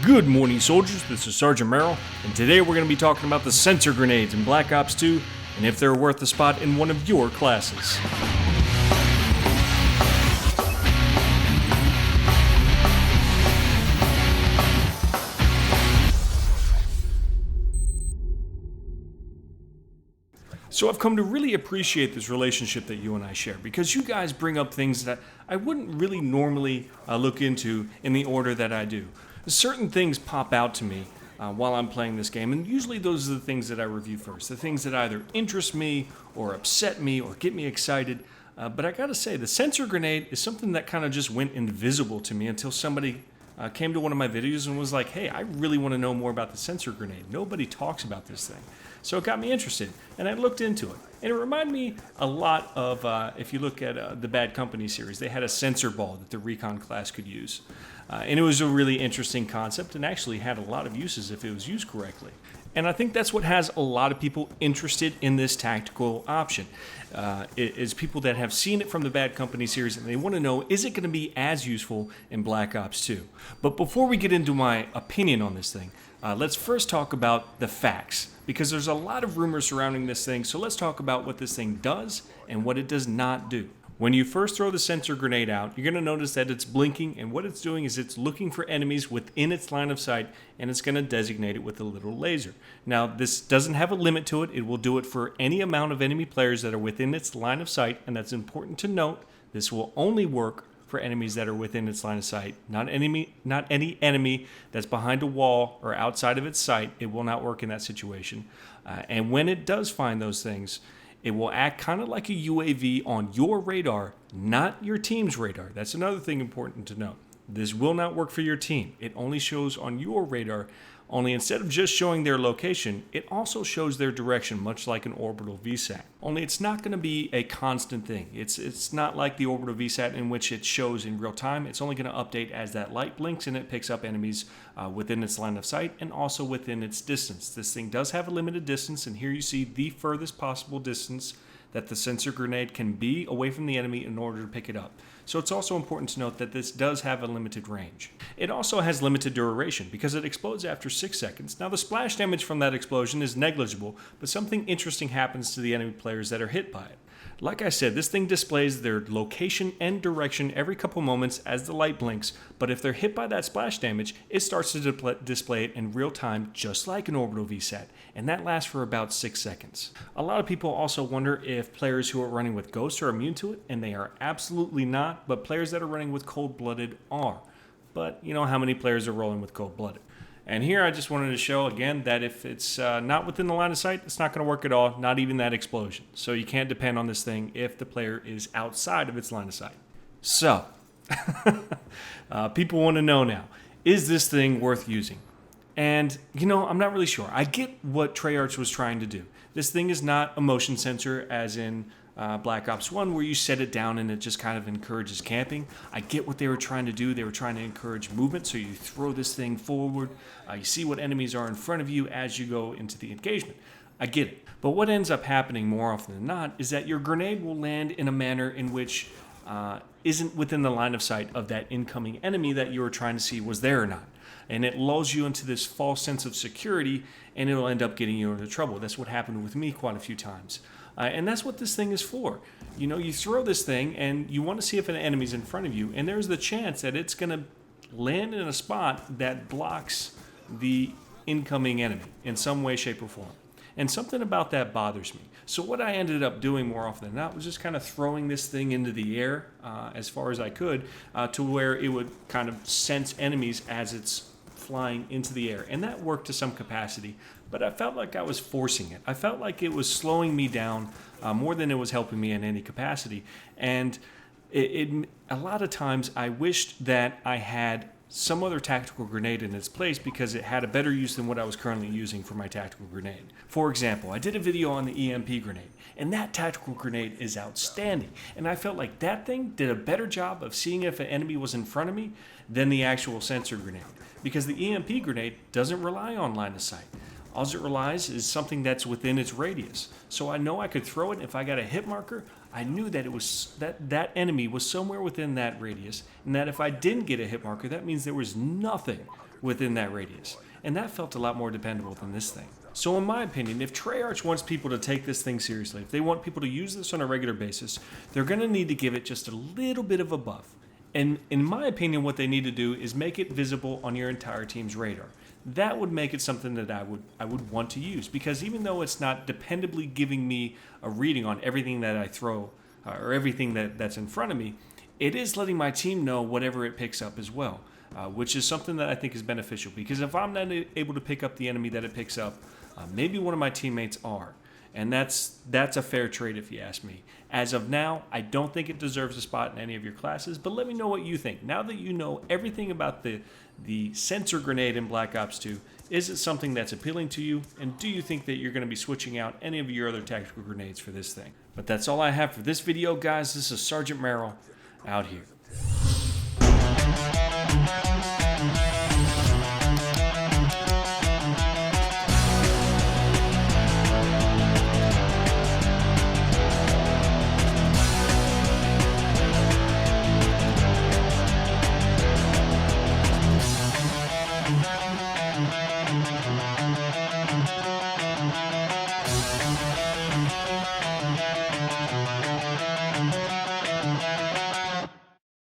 Good morning, soldiers. This is Sergeant Merrill, and today we're going to be talking about the sensor grenades in Black Ops 2 and if they're worth a spot in one of your classes. So I've come to really appreciate this relationship that you and I share because you guys bring up things that I wouldn't really normally look into in the order that I do. Certain things pop out to me while I'm playing this game, and usually those are the things that I review first, the things that either interest me or upset me or get me excited. But I gotta say, the sensor grenade is something that kind of just went invisible to me until somebody came to one of my videos and was like, hey, I really want to know more about the sensor grenade. Nobody talks about this thing. So it got me interested, and I looked into it. And it reminded me a lot of, if you look at the Bad Company series, they had a sensor ball that the recon class could use. And it was a really interesting concept and actually had a lot of uses if it was used correctly. And I think that's what has a lot of people interested in this tactical option, is people that have seen it from the Bad Company series and they want to know, is it going to be as useful in Black Ops 2? But before we get into my opinion on this thing, let's first talk about the facts, because there's a lot of rumors surrounding this thing, so let's talk about what this thing does and what it does not do. When you first throw the sensor grenade out, you're going to notice that it's blinking, and what it's doing is it's looking for enemies within its line of sight, and it's going to designate it with a little laser. Now, this doesn't have a limit to it. It will do it for any amount of enemy players that are within its line of sight, and that's important to note. This will only work for enemies that are within its line of sight, not any enemy that's behind a wall or outside of its sight. It will not work in that situation. And when it does find those things, it will act kind of like a UAV on your radar, not your team's radar. That's another thing important to note. This will not work for your team. It only shows on your radar, only instead of just showing their location, it also shows their direction, much like an orbital VSAT. Only it's not going to be a constant thing. It's not like the orbital VSAT in which it shows in real time. It's only going to update as that light blinks and it picks up enemies within its line of sight and also within its distance. This thing does have a limited distance, and here you see the furthest possible distance that the sensor grenade can be away from the enemy in order to pick it up. So it's also important to note that this does have a limited range. It also has limited duration because it explodes after 6 seconds. Now the splash damage from that explosion is negligible, but something interesting happens to the enemy players that are hit by it. Like I said, this thing displays their location and direction every couple moments as the light blinks, but if they're hit by that splash damage, it starts to display it in real time just like an orbital VSAT, and that lasts for about 6 seconds. A lot of people also wonder if players who are running with Ghost are immune to it, and they are absolutely not, but players that are running with Cold-Blooded are. But you know how many players are rolling with Cold-Blooded. And here I just wanted to show again that if it's not within the line of sight, it's not going to work at all, not even that explosion. So you can't depend on this thing if the player is outside of its line of sight. So, people want to know now, is this thing worth using? And, I'm not really sure. I get what Treyarch was trying to do. This thing is not a motion sensor as in Black Ops 1 where you set it down and it just kind of encourages camping. I get what they were trying to do. They were trying to encourage movement, so you throw this thing forward. You see what enemies are in front of you as you go into the engagement. I get it. But what ends up happening more often than not is that your grenade will land in a manner in which isn't within the line of sight of that incoming enemy that you were trying to see was there or not. And it lulls you into this false sense of security, and it'll end up getting you into trouble. That's what happened with me quite a few times. And that's what this thing is for. You throw this thing, and you want to see if an enemy's in front of you, and there's the chance that it's going to land in a spot that blocks the incoming enemy in some way, shape, or form. And something about that bothers me. So what I ended up doing more often than not was just kind of throwing this thing into the air as far as I could to where it would kind of sense enemies as it's flying into the air. And that worked to some capacity, but I felt like I was forcing it. I felt like it was slowing me down more than it was helping me in any capacity. And a lot of times I wished that I had some other tactical grenade in its place because it had a better use than what I was currently using for my tactical grenade. For example, I did a video on the EMP grenade, and that tactical grenade is outstanding. And I felt like that thing did a better job of seeing if an enemy was in front of me than the actual sensor grenade, because the EMP grenade doesn't rely on line of sight. All it relies is something that's within its radius. So I know I could throw it. If I got a hit marker, I knew that it was that enemy was somewhere within that radius, and that if I didn't get a hit marker, that means there was nothing within that radius. And that felt a lot more dependable than this thing. So in my opinion, if Treyarch wants people to take this thing seriously, if they want people to use this on a regular basis, they're going to need to give it just a little bit of a buff. And in my opinion, what they need to do is make it visible on your entire team's radar. That would make it something that I would want to use, because even though it's not dependably giving me a reading on everything that I throw or everything that's in front of me, it is letting my team know whatever it picks up as well, which is something that I think is beneficial, because if I'm not able to pick up the enemy that it picks up, maybe one of my teammates are. And that's a fair trade if you ask me. As of now, I don't think it deserves a spot in any of your classes, but let me know what you think. Now that you know everything about the sensor grenade in Black Ops 2, is it something that's appealing to you? And do you think that you're going to be switching out any of your other tactical grenades for this thing? But that's all I have for this video, guys. This is Sergeant Merrill out here.